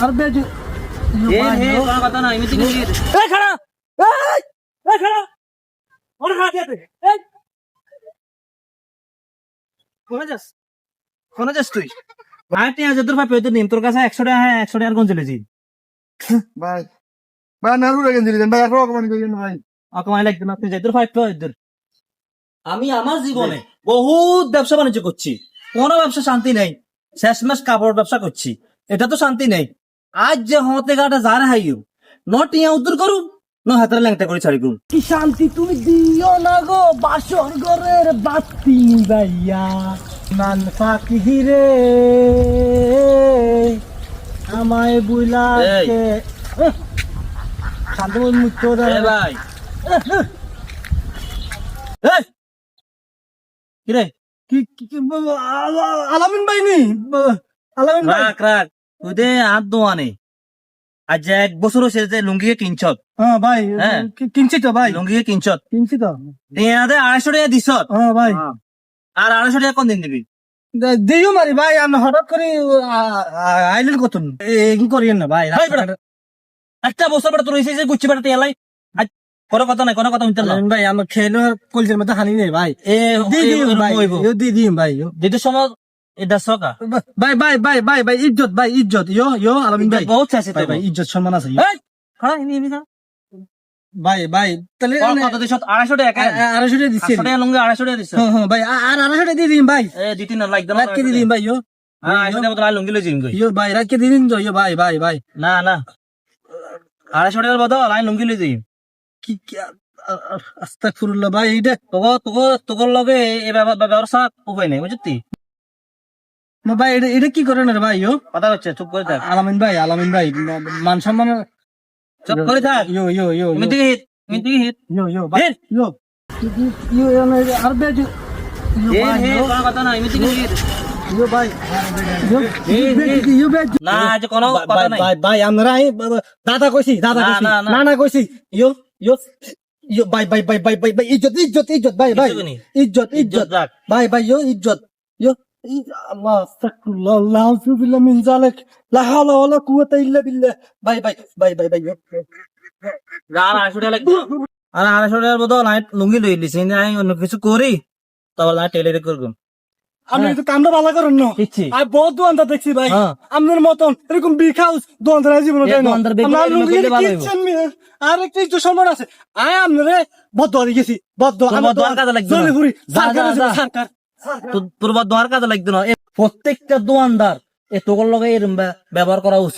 আর base কোনো কথা নাই মিটিং এ এই খাড়া এই খাড়া ওর খাড়া খেতে এই কোন যাস তুই ভাই টিয়া যদুর ভাই পেতে নিম তোর কাছে 100 টাকা হ্যাঁ 100 টাকার কোন চলেছি ভাই ভাই নারু রেখে দিলেন ভাই আর অকমান কইলেন ভাই অকমাই লাগবে না তুই যদুর ভাই পেতে আমি আমার জীবনে বহুত ব্যবসা বাণিজ্য করছি কোনো ব্যবসা শান্তি নেই শেষমেশ কাপড় ব্যবসা করছি এটা তো শান্তি নেই আজ যে হতে গাটা যারা হাইও নটিয়া উদ্ধার করু ন হাতের ল্যাংটা করে ছাড়ি করুন কি শান্তি তুমি দিও না গো বাসর ঘরের বাতি নিবাইয়া মান ফাঁকি রে আমায় বুইলাকে শান্তি মুক্ত এ ভাই এই কি রে কি আলামিন ভাই নি আলামিন ভাই রাখ রাখ তুই দে হাত দোয়ানে আজ 1 বছর হয়েছে যে লুঙ্গিকে কিনছত হ্যাঁ ভাই হ্যাঁ। কিনছি তো ভাই লুঙ্গিকে কিনছত কিনছি তো টিয়া দে 250 টাকা দিছত হ্যাঁ ভাই আর 250 টাকা কোন দিন দিবি দিও মারি ভাই আমি হঠাৎ করে আইলেন কত এগিন করিয়েন না ভাই ভাই বেটা, একটা বছর পরে তোর এসে গুচ্ছি বেটা টিয়া লাই আজ কোনো কথা নাই কোনো কথা শুনতে না আলামিন ভাই আমার খেলো কলজের মধ্যে হানি নেই ভাই এ দিদিম ভাই দিদিম ভাই যেহেতু সময় এটা সকা ভাই ভাই ভাই ভাই ভাই ইজ্জত ভাই ইজ্জত ইয়ো আলামিন ভাই বহুত চাইছে ভাই ভাই ইজ্জত সম্মান আছে এই খাড়া ইনি ইনি ভাই ভাই তাহলে কত দিছত 250 টাকা 250 টাকা দিচ্ছেন 200 টাকা লুঙ্গি 250 টাকা দিছ হ্যাঁ হ্যাঁ ভাই আর 250 টাকা দিয়ে দিন ভাই এ দিতি না লাইক দাও রাত কে দিয়ে দিন ভাই ইয়ো হ্যাঁ 250 টাকা বদলা লুঙ্গি লই জিম গই ইয়ো ভাই রাত কে দিয়ে দিন ইয়ো ভাই ভাই ভাই না না 250 টাকার বদল আই লুঙ্গি লই যাই কি আস্তাগফিরুল্লাহ ভাই এইটা তোর লগে এই ব্যবস্থা উপায় নেই বুঝতি ভাই এটা কি করেন রে ভাই ইয়ো কথা হচ্ছে চুপ করে থাক আলামিন ভাই মান সম্মান চুপ করে থাক ইয়ো ইয়ো ইয়ো মিটি হিট ইয়ো ভাই ইয়ো ইয়ো আর বেজ কোনো কথা নাই মিটি হিট ইয়ো ভাই ইয়ো বেজ না আজ কোনো কথা নাই ভাই ভাই আমরা দাদা কইছি না, না। না কইছি ইয়ো ইয়ো ইয়ো ভাই ভাই ভাই ভাই ভাই ভাই ইজ্জত ভাই ভাই ইজ্জত নি? ইজ্জত রাখ ভাই ভাই ইয়ো ইজ্জত ইয়ো আল্লাহ আস্তাগফিরুল্লাহ আউযুবিল্লাহ মিন যালিক লা হাওলা ওয়ালা কুওয়াতা ইল্লা বিল্লাহ ভাই ভাই ভাই ভাই ভাই আর 250 টাকা লাগবে আর 250 টাকার বদল আই লুঙ্গি লই লিছি আমি অন্য কিছু করি তাহলে না টেলারে করব আপনি তো কামটা ভালো করেন না দিচ্ছি আর বহুত দোকানদার দেখছি ভাই হ্যাঁ। আপনার মতন এরকম বিগ হাউস দোকানদার জীবন এই দোকানদার বেগুন আপনার এগুলো লুঙ্গি করলে ভালো কিচ্ছেন মিয়া। আর একটা একটু সম্মান আছে আয় আপনারে বদ্ধ হয়ে গেছি বদ্ধ তোর বদোয়ার কাজে লাগবে না। জলিপুরি যা, সরকার যা, যা। সরকার তোর দোয়ার কাজে লাগতো না প্রত্যেকটা দোকানদার এ তোর লগে এরম ব্যবহার করা উচিত